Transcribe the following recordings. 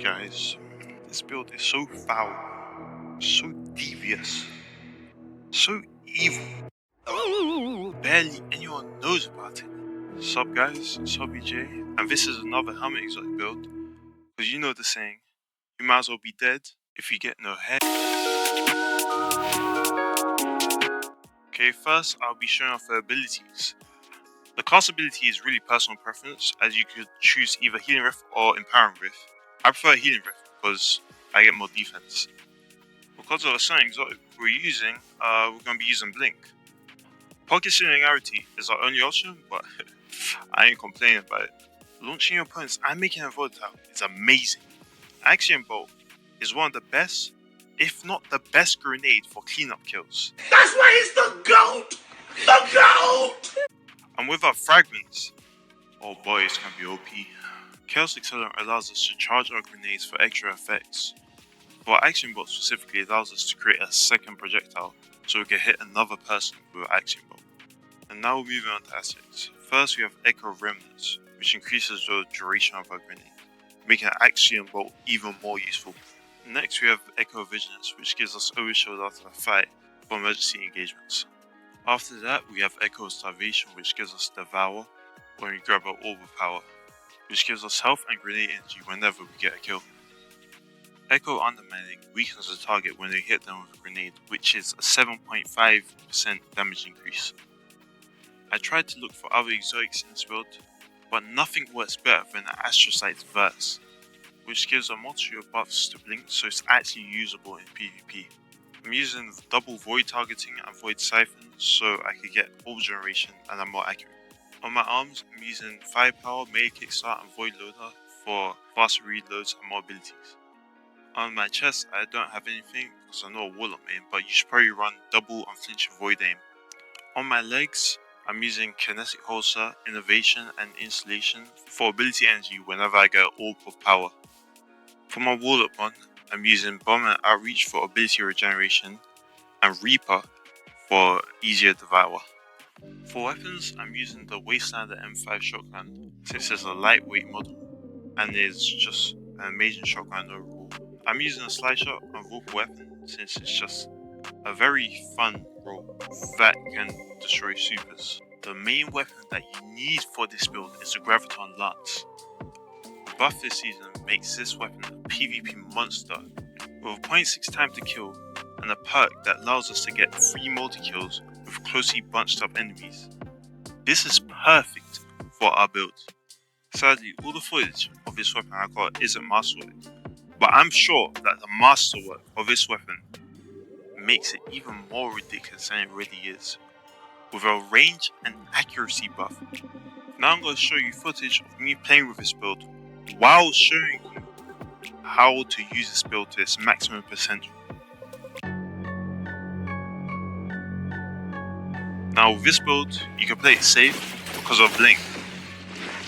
Guys, this build is so foul, so devious, so evil. Barely anyone knows about it. Sup guys, it's BJ, and this is another helmet exotic build, because you know the saying, you might as well be dead if you get no head. Okay, first I'll be showing off the abilities. The class ability is really personal preference, as you could choose either Healing Rift or Empowering Rift. I prefer Healing Rift because I get more defense. Because of the certain exotic we're using, we're going to be using Blink. Pocket Singularity is our only option, but I ain't complaining about it. Launching your opponents and making a volatile is amazing. Axiom Bolt is one of the best, if not the best grenade for cleanup kills. That's why he's the GOAT! The GOAT! And with our fragments, oh boy, it's going to be OP. Chaos Accelerant allows us to charge our grenades for extra effects. For Axiom Bolt specifically, it allows us to create a second projectile, so we can hit another person with Axiom Bolt. And now we're moving on to assets. First we have Echo of Remnants, which increases the duration of our grenade, making an Axiom Bolt even more useful. Next we have Echo of Vigilance, which gives us overshield after a fight for emergency engagements. After that we have Echo of Starvation, which gives us Devour when we grab our Orb of Power, which gives us health and grenade energy whenever we get a kill. Echo Undermining weakens the target when they hit them with a grenade, which is a 7.5% damage increase. I tried to look for other exotics in this build, but nothing works better than the Astrocyte's Verse, which gives a multitude of buffs to Blink, so it's actually usable in PvP. I'm using double Void targeting and Void Siphon so I could get Orb Generation and I'm more accurate. On my arms, I'm using Firepower, Melee Kickstart and Void Loader for faster reloads and more abilities. On my chest, I don't have anything because I'm not a Warlock main, but you should probably run double unflinching Void Aim. On my legs, I'm using Kinetic Holster, Innovation and Installation for ability energy whenever I get Orb of Power. For my Warlock one, I'm using Bomb and Outreach for ability regeneration and Reaper for easier Devour. For weapons, I'm using the Wastelander M5 shotgun since it's a lightweight model and is just an amazing shotgun overall. I'm using a Slide Shot and Vocal Weapon since it's just a very fun role that can destroy supers. The main weapon that you need for this build is the Graviton Lance. The buff this season makes this weapon a PvP monster with a 0.6 time to kill and a perk that allows us to get 3 multi-kills with closely bunched up enemies. This is perfect for our build. Sadly, all the footage of this weapon I got isn't masterwork, but I'm sure that the masterwork of this weapon makes it even more ridiculous than it really is, with a range and accuracy buff. Now I'm going to show you footage of me playing with this build while showing you how to use this build to its maximum potential. Now with this build, you can play it safe because of Blink.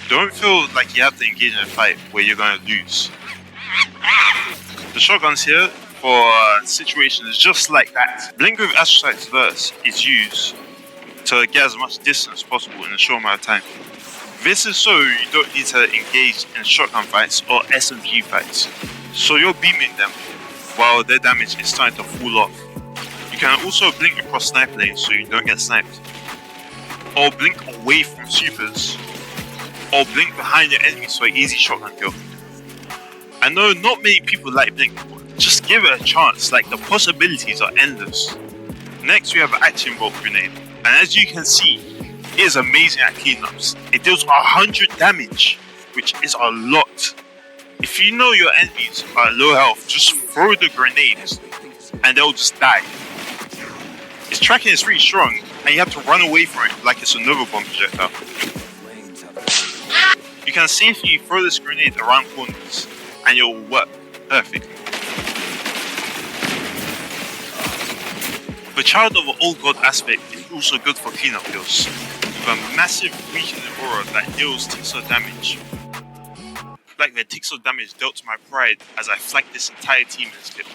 Don't feel like you have to engage in a fight where you're going to lose. The shotguns here for situations just like that. Blink with Astrocyte's Verse is used to get as much distance as possible in a short amount of time. This is so you don't need to engage in shotgun fights or SMG fights, so you're beaming them while their damage is starting to fall off. You can also blink across sniper lanes so you don't get sniped, or blink away from supers, or blink behind your enemies for an easy shotgun kill. I know not many people like Blink, but just give it a chance, like the possibilities are endless. Next we have an Axiom Bolt grenade, and as you can see, it is amazing at cleanups. It deals 100 damage, which is a lot. If you know your enemies are low health, just throw the grenades and they'll just die. Its tracking is pretty strong and you have to run away from it like it's a Nova Bomb projectile. You can safely throw this grenade around corners and it will work perfectly. The Child of an Old God aspect is also good for cleanup kills, with a massive weakening aura that deals ticks of damage. Like the ticks of damage dealt to my pride as I flanked this entire team in this kill.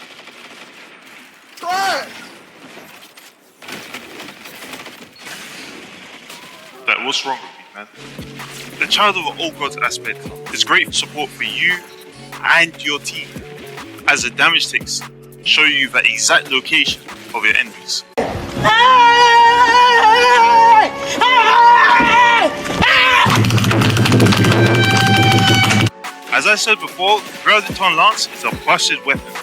Like, what's wrong with me, man? The Child of an Old God aspect is great support for you and your team, as the damage ticks show you the exact location of your enemies. As I said before, Graviton Lance is a busted weapon.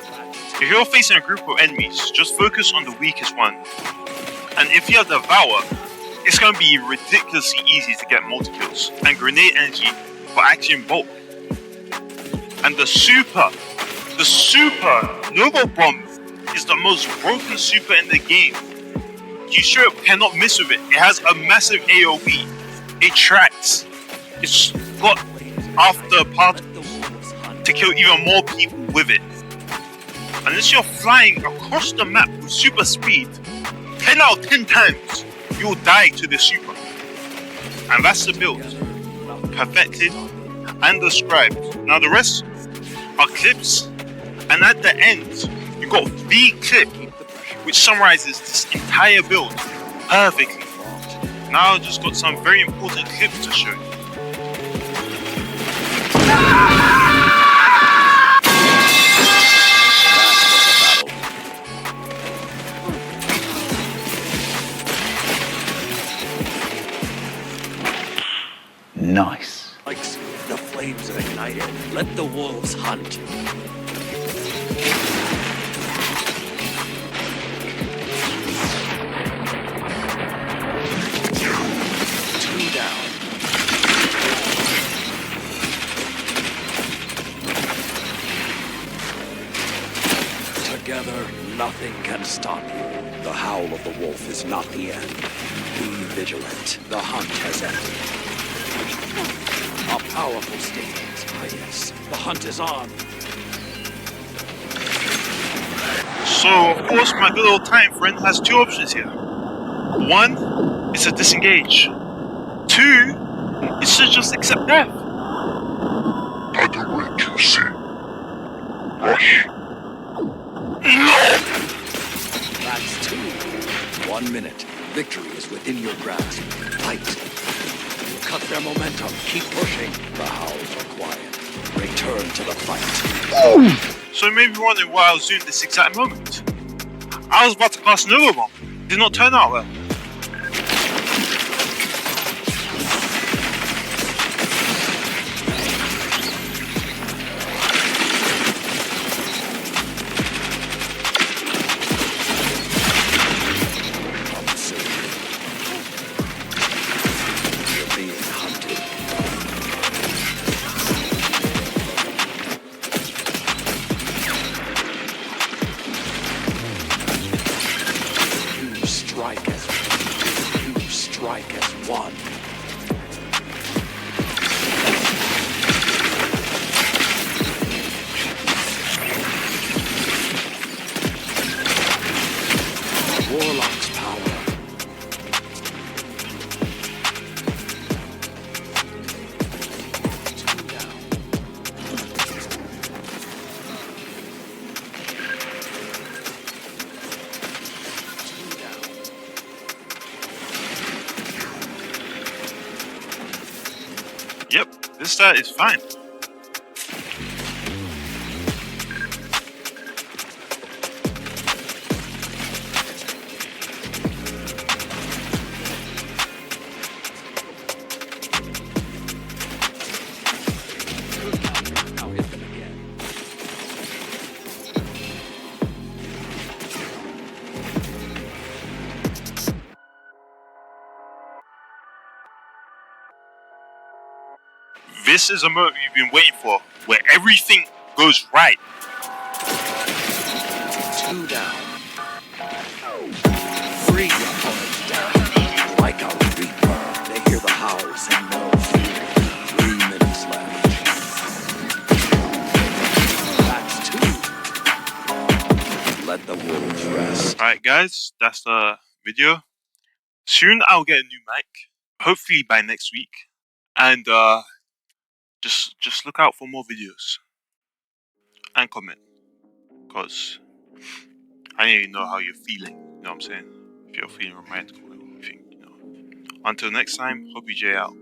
If you're facing a group of enemies, just focus on the weakest one. And if you have Devour, it's going to be ridiculously easy to get multi-kills and grenade energy for action bulk. And the super Nova Bomb is the most broken super in the game. You sure cannot miss with it. It has a massive AoE. It tracks. It's got after particles to kill even more people with it. Unless you're flying across the map with super speed, 10 out of 10 times you'll die to the super. And that's the build. Perfected and described. Now the rest are clips, and at the end you got the clip which summarizes this entire build perfectly. Now I've just got some very important clips to show you. Nice. Like the flames have ignited. Let the wolves hunt. 2 down. Together, nothing can stop you. The howl of the wolf is not the end. Be vigilant. The hunt has ended. A powerful statement. Ah, yes. The hunt is on. So, of course, my good old time friend has two options here. One is to disengage. Two is to just accept death. I do wait to see. Rush. That's 2. 1 minute. Victory is within your grasp. Fight. Cut their momentum. Keep pushing. The howls are quiet. Return to the fight. So you may be wondering why I was doing this exact moment. I was about to cast Nova Bomb. Did not turn out well. You're being hunted. You strike as one. Warlock's power. Yep, this stat is fine. Now hit them again. This is a moment you've been waiting for, where everything goes right. 2 down. 3 opponents down. Like a reaper, they hear the howls and know fear. 3 minutes left. That's 2. Let the wolves rest. Alright guys, that's the video. Soon I'll get a new mic, hopefully by next week. And just look out for more videos. And comment. Because I need to know how you're feeling. You know what I'm saying? If you're feeling romantic or anything, you know. Until next time, hope you J out.